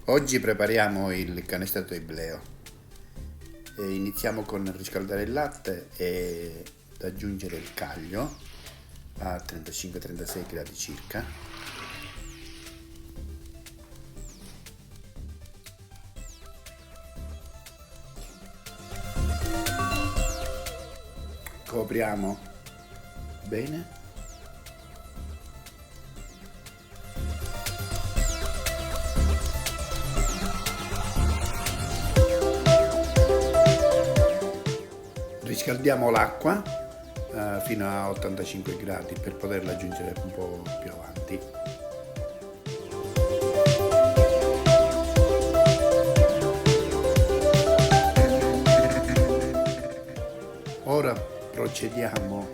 Oggi prepariamo il canestrato ibleo. Iniziamo con riscaldare il latte e aggiungere il caglio a 35-36 gradi circa. Copriamo bene. Riscaldiamo l'acqua fino a 85 gradi per poterla aggiungere un po' più avanti. Ora procediamo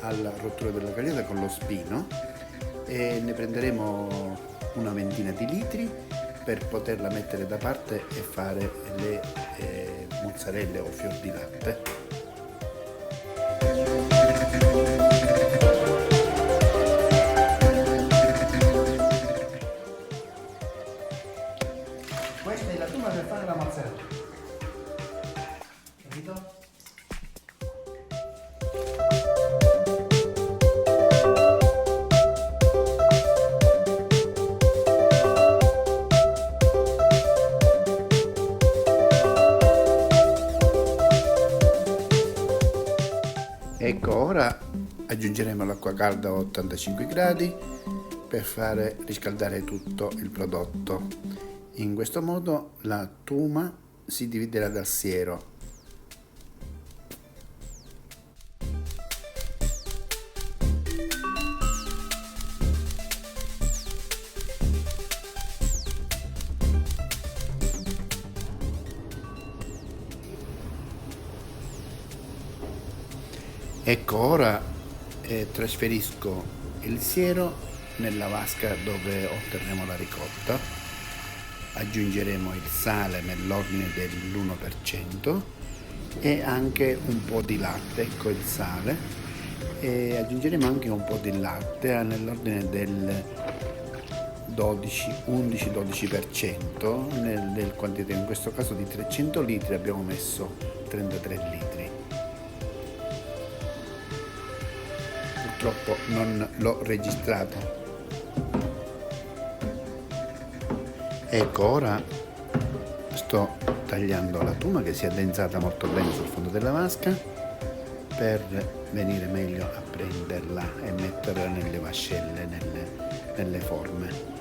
alla rottura della cagliata con lo spino e ne prenderemo una ventina di litri per poterla mettere da parte e fare le mozzarelle o fior di latte. Questa è la tuma per fare la mozzarella, capito? Ecco, ora aggiungeremo l'acqua calda a 85 gradi per fare riscaldare tutto il prodotto. In questo modo la tuma si dividerà dal siero. Ecco, ora trasferisco il siero nella vasca dove otterremo la ricotta. Aggiungeremo il sale nell'ordine dell'1% e anche un po' di latte, ecco il sale, e aggiungeremo anche un po' di latte nell'ordine del 11-12%, nel quantità, in questo caso di 300 litri abbiamo messo 33 litri. Purtroppo non l'ho registrato. Ecco, ora sto tagliando la tuma che si è addensata molto bene sul fondo della vasca per venire meglio a prenderla e metterla nelle vascelle, nelle forme.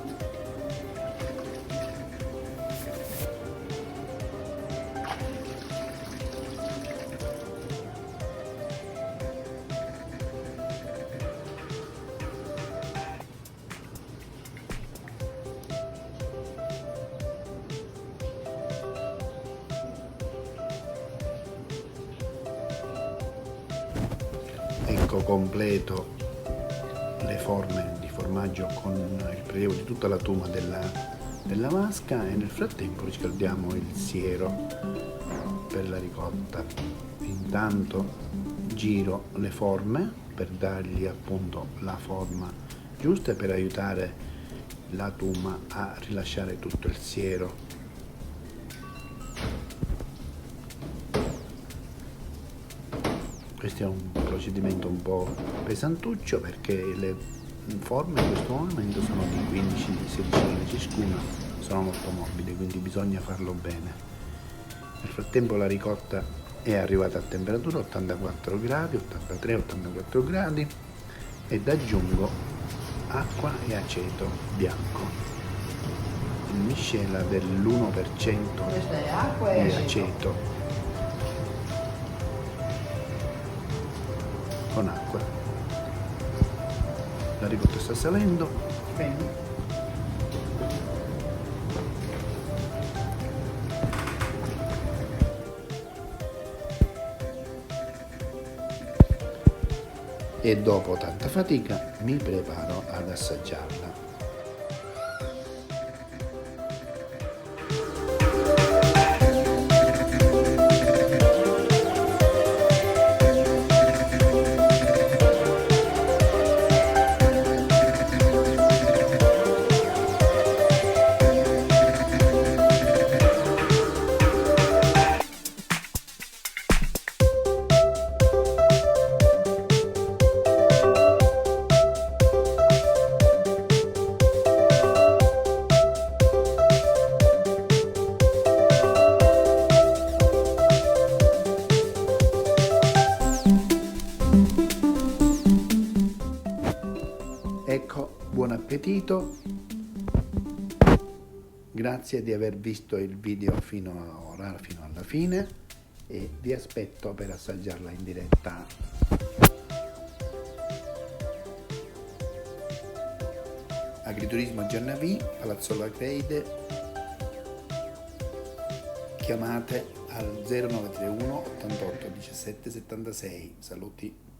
Ecco, completo le forme di formaggio con il prelievo di tutta la tuma della vasca e nel frattempo riscaldiamo il siero per la ricotta. Intanto giro le forme per dargli appunto la forma giusta e per aiutare la tuma a rilasciare tutto il siero. Questo è un procedimento un po' pesantuccio perché le forme in questo momento sono di 15-16 kg ciascuna, sono molto morbide, quindi bisogna farlo bene. Nel frattempo la ricotta è arrivata a temperatura 84 gradi, 83-84 gradi ed aggiungo acqua e aceto bianco in miscela dell'1% di aceto con acqua. La ricotta sta salendo bene. E dopo tanta fatica mi preparo ad assaggiarla. Ecco, buon appetito, grazie di aver visto il video fino alla fine, e vi aspetto per assaggiarla in diretta. Agriturismo Giannavì, Palazzo Lacreide, chiamate al 0931 88 17 76. Saluti.